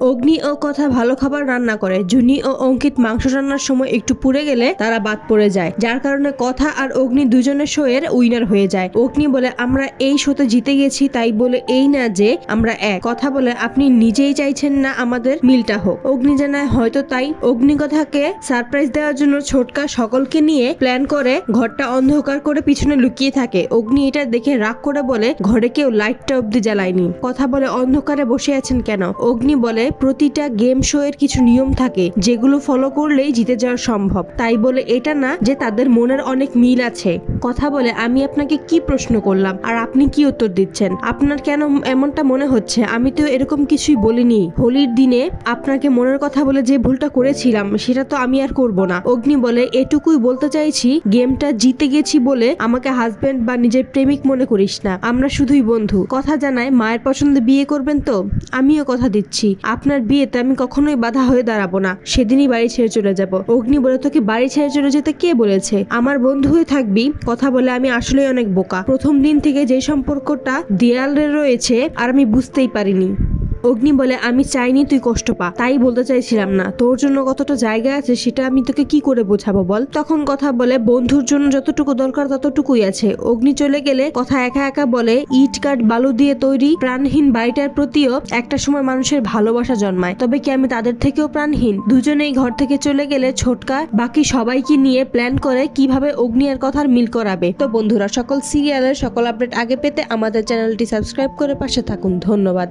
অগ্নি ও কথা ভালো খাবার রান্না করে। জুনি ও অঙ্কিত মাংস রান্নার সময় একটু পুড়ে গেলে তারা বাদ পড়ে যায়, যার কারণে কথা আর অগ্নি দুজনের শো এর উইনার হয়ে যায়। অগ্নি বলে আমরা এই শোতে জিতে গেছি, তাই বলে এই না যে আমরা এক। কথা বলে আপনি নিজেই চাইছেন না আমাদের মিলটা হোক। অগ্নি জানায় হয়তো তাই। অগ্নিকথাকে সারপ্রাইজ দেওয়ার জন্য ছোটকা সকলকে নিয়ে প্ল্যান করে ঘরটা অন্ধকার করে পিছনে লুকিয়ে থাকে। অগ্নি এটা দেখে রাগ করে বলে ঘরে কেউ লাইটটা অব্দি জ্বালায়নি। কথা বলে অন্ধকারে বসে আছেন কেন? অগ্নি বলে প্রতিটা গেম শো এর কিছু নিয়ম থাকে যেগুলো ফলো করলেই জিতে যাওয়া সম্ভব, তাই বলে এটা না যে তাদের মনের অনেক মিল আছে। কথা বলে আমি আপনাকে কি প্রশ্ন করলাম আর আপনি কি উত্তর দিচ্ছেন? আপনার কেন এমনটা মনে হচ্ছে? আমি তো এরকম কিছুই বলিনি। হোলির দিনে আপনাকে মনের কথা বলে যে ভুলটা করেছিলাম সেটা তো আমি আর করব না। অগ্নি বলে এটুকুই বলতে চাইছি, গেমটা জিতে গেছি বলে আমাকে হাজবেন্ড বা নিজের প্রেমিক মনে করিস না, আমরা শুধুই বন্ধু। কথা জানায় মায়ের পছন্দে বিয়ে করবেন তো? আমিও কথা দিচ্ছি আপনার বিয়েতে আমি কখনোই বাধা হয়ে দাঁড়াবো না, সেদিনই বাড়ি ছেড়ে চলে যাব। অগ্নি বলে তোকে বাড়ি ছেড়ে চলে যেতে কে বলেছে? আমার বন্ধু হয়ে থাকবি। কথা বলে আমি আসলেই অনেক বোকা, প্রথম দিন থেকে যে সম্পর্কটা দেয়ালে রয়েছে আর আমি বুঝতেই পারিনি। অগ্নি বলে আমি চাইনি তুই কষ্ট পা, তাই বলতে চাইছিলাম না। তোর জন্য কতটা জায়গা আছে সেটা আমি তোকে কি করে বোঝাবো বল? তখন কথা বলে বন্ধুর জন্য যতটুকু দরকার ততটুকুই আছে। অগ্নি চলে গেলে কথা একা একা বলে ইট কাঠ বালু দিয়ে তৈরি প্রাণহীন বাড়িটার প্রতিও একটা সময় মানুষের ভালোবাসা জন্মায়, তবে কি আমি তাদের থেকেও প্রাণহীন? দুজনেই ঘর থেকে চলে গেলে ছোটকা বাকি সবাইকে নিয়ে প্ল্যান করে কিভাবে অগ্নি আর কথার মিল করাবে। তো বন্ধুরা, সকল সিরিয়ালের সকল আপডেট আগে পেতে আমাদের চ্যানেলটি সাবস্ক্রাইব করে পাশে থাকুন। ধন্যবাদ।